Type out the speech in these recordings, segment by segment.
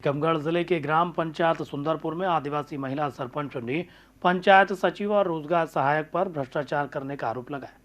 टीकमगढ़ जिले के ग्राम पंचायत सुंदरपुर में आदिवासी महिला सरपंच ने पंचायत सचिव और रोजगार सहायक पर भ्रष्टाचार करने का आरोप लगाया।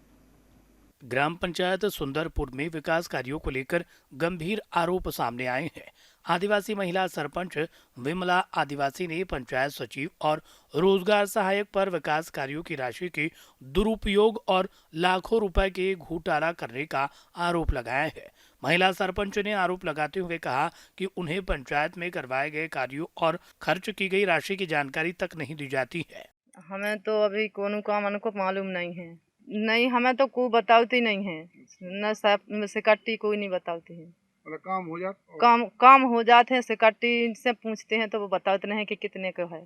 ग्राम पंचायत सुंदरपुर में विकास कार्यों को लेकर गंभीर आरोप सामने आए हैं। आदिवासी महिला सरपंच विमला आदिवासी ने पंचायत सचिव और रोजगार सहायक पर विकास कार्यों की राशि के दुरुपयोग और लाखों रुपए के घोटाला करने का आरोप लगाया है। महिला सरपंच ने आरोप लगाते हुए कहा कि उन्हें पंचायत में करवाए गए कार्यों और खर्च की गई राशि की जानकारी तक नहीं दी जाती है। हमें तो अभी कोनो काम को मालूम नहीं है। नहीं, हमें तो कोई बताती नहीं है, न सिकट्टी कोई नहीं बताती है। काम हो जाते हैं, सिकट्टी से पूछते हैं तो वो बताते नहीं कि कितने का है।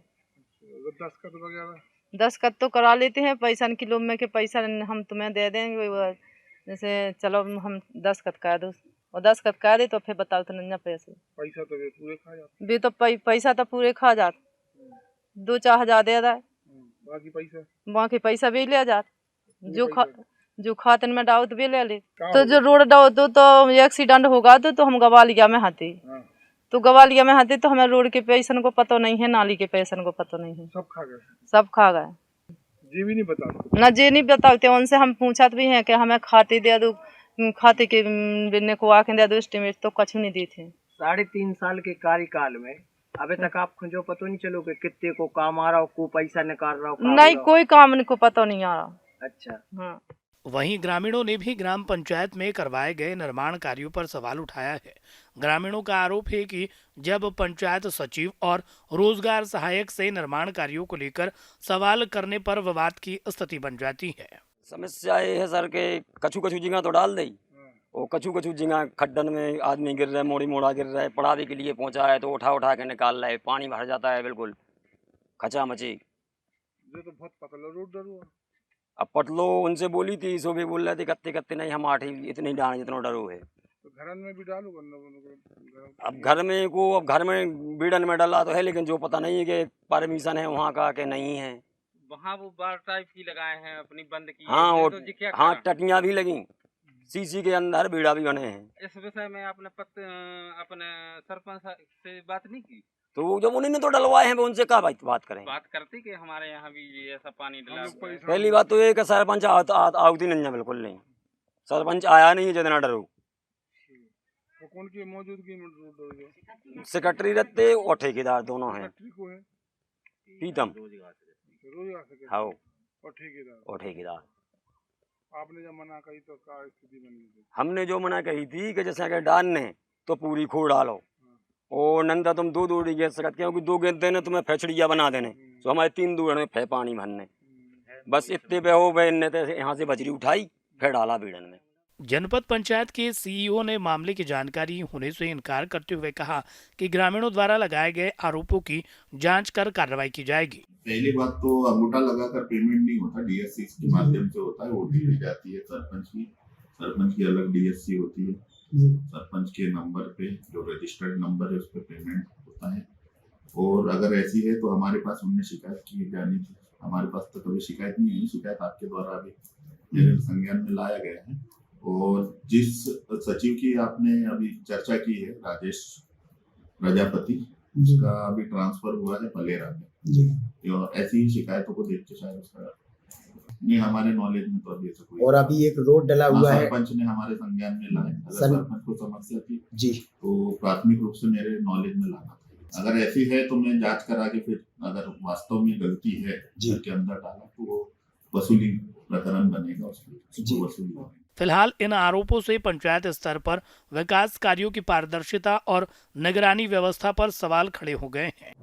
दस्तखत तो करा लेते हैं, पैसा किलो में के पैसा हम तुम्हें दे देंगे, जैसे चलो हम दस्तखत कर दो और दस्तखत कर दे तो फिर बताओ तो नहीं पैसे पैसा तो वे पूरे खा जाते। वे तो पैसा तो पूरे खा जाते, 2-4 हजार दे रहा है, बाकी पैसा भी ले जाते। जो खातन में डाउट भी ले ले तो जो रोड डाउट तो एक्सीडेंट होगा तो हम गवालिया में आते, तो गवालिया में आते तो हमें रोड के पैसन को पता नहीं है, नाली के पैसन को पता नहीं है। सब खा गए जी भी नहीं बताते ना, जी नहीं बताते। उनसे हम पूछा भी है कि हमें खाते दे दो, खाते के बिन्ने को आके दे दो एस्टिमेट, तो कुछ नहीं दी थे। 3.5 साल के कार्यकाल में अभी तक आपको जो पता नहीं चलो कि कितने को काम आ रहा हो, को पैसा निकाल रहा हो? नहीं, कोई काम को पता नहीं आ रहा। अच्छा, हाँ। वहीं ग्रामीणों ने भी ग्राम पंचायत में करवाए गए निर्माण कार्यों पर सवाल उठाया है। ग्रामीणों का आरोप है कि जब पंचायत सचिव और रोजगार सहायक से निर्माण कार्यों को लेकर सवाल करने पर विवाद की स्थिति बन जाती है। समस्या ये है सर के कछु जिंगा तो डाल दी, वो कछु जिंगा खड्डन में आदमी गिर रहा है, मोड़ी मोड़ा गिर रहा है, पढ़ावे के लिए पहुंचा है तो उठा के निकाल रहा है, पानी भर जाता है, बिल्कुल खचा मची। तो बहुत पतला रोड अब पटलो उनसे बोली थी, सो भी बोल रहे थे कत्ते नहीं, हम 8 ही इतने डाल जितना डरो है। तो घर में भी डालू, अब घर में बीड़न में डाला तो है, लेकिन जो पता नहीं है कि परमिशन है वहाँ का कि नहीं है। वहाँ वो बार टाइप की लगाए हैं, अपनी बंद की। हाँ, तो हाँ, टटियाँ भी लगी, सीसी के अंदर बीड़ा भी बने हैं। इस विषय में आपने अपने सरपंच से बात नहीं की? तो जब उन्होंने तो डलवाए हैं, उनसे क्या बात करें? बात करती कि हमारे यहाँ भी ऐसा पानी डला। पहली बात तो ये कि सरपंच आती नहीं है, बिल्कुल नहीं, सरपंच आया नहीं है जितना डरो। तो कौन की मौजूदगी? सेक्रेटरी रहते और ठेकेदार दोनों हैं। पीतम हाँ और ठेकेदार। आपने जब मना कही तो क्या स्थिति बनी? हमने जो मना कही थी कि जैसे अगर डालने तो पूरी खो डालो, और नंदा तुम 2 गेंद सकते, क्योंकि 2 गेंद देने तुम्हें फेचड़िया बना देने, तो हमारे 3 दूर में फे पानी भरने, बस इतने पे हो गए। यहाँ से बजरी उठाई फिर डाला बीड़न में। जनपद पंचायत के सीईओ ने मामले की जानकारी होने से इनकार करते हुए कहा कि ग्रामीणों द्वारा लगाए गए आरोपों की जांच कर कार्रवाई की जाएगी। पहली बात तो अंगूठा लगाकर पेमेंट नहीं होता, डीएससी के माध्यम से होता है, ओटी दी जाती है सरपंच की अलग डीएससी होती है, सरपंच के नंबर पे जो रजिस्टर्ड नंबर है उस पर पेमेंट होता है। और अगर ऐसी है तो हमारे पास उनने शिकायत की जानी थी, हमारे पास तो कभी शिकायत नहीं हुई, शिकायत आपके द्वारा भी मेरे संज्ञान में लाया गया है। और जिस सचिव की आपने अभी चर्चा की है, राजेश प्रजापति, उसका अभी ट्रांसफर हुआ है पलेरा में। ऐसी ही शिकायतों को देख के शायद उसका नहीं, हमारे नॉलेज में तो अभी ऐसा कोई। और अभी एक रोड डला हुआ है, सरपंच ने हमारे संज्ञान में लाया। अगर सरपंच को समस्या थी जी तो प्राथमिक रूप से मेरे नॉलेज में लाना था। अगर ऐसी है तो मैं जांच करा के फिर अगर वास्तव में गलती है घर के अंदर डाला तो वो वसूली प्रकरण बनेगा, उसकी वसूली। फिलहाल इन आरोपों से पंचायत स्तर पर विकास कार्यों की पारदर्शिता और निगरानी व्यवस्था पर सवाल खड़े हो गए हैं।